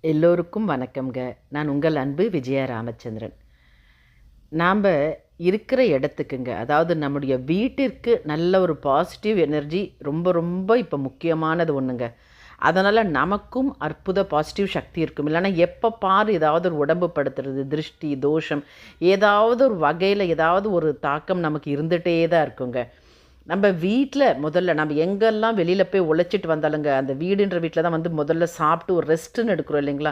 எல்லோருக்கும் வணக்கம்ங்க. நான் உங்கள் அன்பு விஜயா ராமச்சந்திரன். நாம் இருக்கிற இடத்துக்குங்க, அதாவது நம்முடைய வீட்டிற்கு நல்ல ஒரு பாசிட்டிவ் எனர்ஜி ரொம்ப ரொம்ப இப்போ முக்கியமானது ஒன்றுங்க. அதனால் நமக்கும் அற்புத பாசிட்டிவ் சக்தி இருக்கும். இல்லைன்னா எப்போ பாரு ஏதாவது ஒரு உடம்பு படுத்துறது, திருஷ்டி தோஷம், ஏதாவது ஒரு வகையில் ஏதாவது ஒரு தாக்கம் நமக்கு இருந்துகிட்டே தான் இருக்குங்க. நம்ம வீட்டில் முதல்ல நம்ம எங்கெல்லாம் வெளியில் போய் உழைச்சிட்டு வந்தாலுங்க, அந்த வீடுன்ற வீட்டில் தான் வந்து முதல்ல சாப்பிட்டு ஒரு ரெஸ்ட்டுன்னு எடுக்கிறோம் இல்லைங்களா?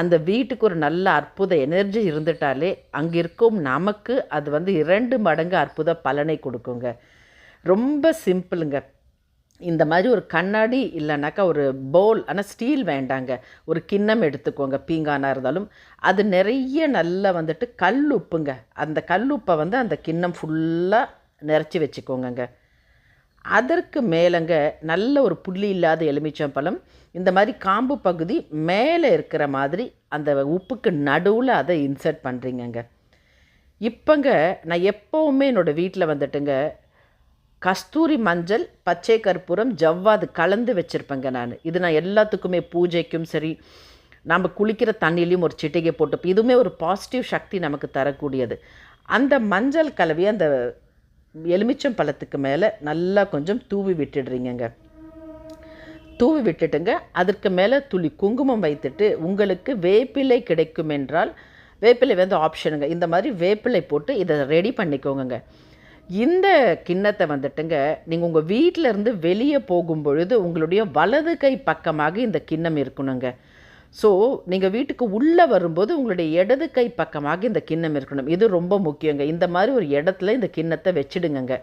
அந்த வீட்டுக்கு ஒரு நல்ல அற்புத எனர்ஜி இருந்துட்டாலே அங்கே இருக்கும் நமக்கு அது வந்து 2 மடங்கு அற்புத பலனை கொடுக்குங்க. ரொம்ப சிம்பிளுங்க. இந்த மாதிரி ஒரு கண்ணாடி இல்லைனாக்கா ஒரு பவுல், ஆனால் ஸ்டீல் வேண்டாங்க, ஒரு கிண்ணம் எடுத்துக்கோங்க. பீங்கானா இருந்தாலும் அது நிறைய நல்லா வந்துட்டு கல் உப்புங்க. அந்த கல் உப்பை வந்து அந்த கிண்ணம் ஃபுல்லாக நிறச்சி வச்சுக்கோங்கங்க. அதற்கு மேலேங்க நல்ல ஒரு புள்ளி இல்லாத எலுமிச்சம்பழம், இந்த மாதிரி காம்பு பகுதி மேலே இருக்கிற மாதிரி அந்த உப்புக்கு நடுவில் அதை இன்சர்ட் பண்ணுறீங்கங்க. இப்போங்க நான் எப்போவுமே என்னோடய வீட்டில் வந்துட்டுங்க கஸ்தூரி மஞ்சள், பச்சை கற்பூரம், ஜவ்வாது கலந்து வச்சுருப்பேங்க நான். இது நான் எல்லாத்துக்குமே பூஜைக்கும் சரி, நம்ம குளிக்கிற தண்ணிலையும் ஒரு சிட்டிகை போட்டு, இதுவுமே ஒரு பாசிட்டிவ் சக்தி நமக்கு தரக்கூடியது. அந்த மஞ்சள் கலவையை அந்த எலுமிச்சம் பழத்துக்கு மேலே நல்லா கொஞ்சம் தூவி விட்டுடுறீங்கங்க. தூவி விட்டுட்டுங்க அதற்கு மேலே துளி குங்குமம் வைத்துட்டு, உங்களுக்கு வேப்பிலை கிடைக்கும் என்றால் வேப்பிலை வந்து ஆப்ஷனுங்க. இந்த மாதிரி வேப்பிலை போட்டு இதை ரெடி பண்ணிக்கோங்க. இந்த கிண்ணத்தை வந்துட்டுங்க நீங்கள் உங்கள் வீட்டிலேருந்து வெளியே போகும் பொழுது உங்களுடைய வலது கை பக்கமாக இந்த கிண்ணம் இருக்கணுங்க. ஸோ நீங்கள் வீட்டுக்கு உள்ளே வரும்போது உங்களுடைய இடது கை பக்கமாக இந்த கிண்ணம் இருக்கணும். இது ரொம்ப முக்கியங்க. இந்த மாதிரி ஒரு இடத்துல இந்த கிண்ணத்தை வச்சுடுங்கங்க.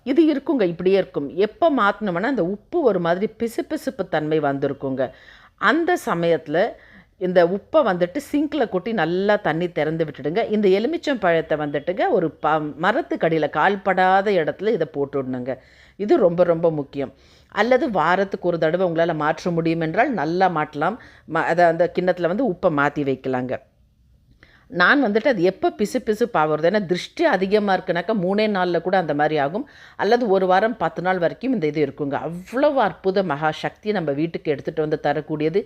இது இருக்குங்க, இப்படியே இருக்கும். எப்போ மாற்றினோம்னா அந்த உப்பு ஒரு மாதிரி பிசுபிசுப்பு தன்மை வந்திருக்குங்க. அந்த சமயத்தில் இந்த உப்பை வந்துட்டு சிங்கில் கொட்டி நல்லா தண்ணி திறந்து விட்டுடுங்க. இந்த எலுமிச்சம் பழத்தை வந்துட்டுங்க ஒரு மரத்துக்கடியில் கால்படாத இடத்துல இதை போட்டுவிடணுங்க. இது ரொம்ப ரொம்ப முக்கியம். அல்லது வாரத்துக்கு ஒரு தடவை உங்களால் மாற்ற முடியும் என்றால் நல்லா மாட்டலாம். அதை அந்த கிண்ணத்தில் வந்து உப்பை மாற்றி வைக்கலாங்க. நான் வந்துட்டு அது எப்போ பிசுப்பாகிறது, ஏன்னா திருஷ்டி அதிகமாக இருக்குனாக்கா 3 நாளில் கூட அந்த மாதிரி ஆகும். அல்லது ஒரு வாரம் 10 நாள் வரைக்கும் இந்த இது இருக்குங்க. அவ்வளவு அற்புத மகா சக்தியை நம்ம வீட்டுக்கு எடுத்துகிட்டு வந்து தரக்கூடியது.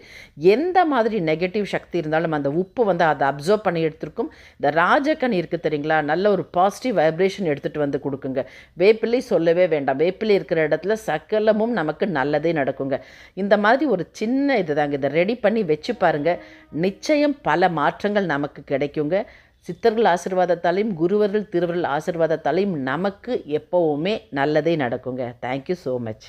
எந்த மாதிரி நெகட்டிவ் சக்தி இருந்தாலும் அந்த உப்பு வந்து அதை அப்சர்வ் பண்ணி எடுத்துருக்கும். இந்த ராஜக்கனி இருக்குது தெரியுங்களா, நல்ல ஒரு பாசிட்டிவ் வைப்ரேஷன் எடுத்துகிட்டு வந்து கொடுக்குங்க. வேப்பிலை சொல்லவே வேண்டாம். வேப்பிலை இருக்கிற இடத்துல சகலமும் நமக்கு நல்லதே நடக்குங்க. இந்த மாதிரி ஒரு சின்ன இது தாங்க, இதை ரெடி பண்ணி வச்சு பாருங்கள். நிச்சயம் பல மாற்றங்கள் நமக்கு கிடைக்கும். சித்தர்கள் ஆசீர்வாதத்தாலையும் குருவர்கள் திருவர்கள் ஆசீர்வாதத்தாலையும் நமக்கு எப்போவுமே நல்லதே நடக்குங்க. Thank you so much.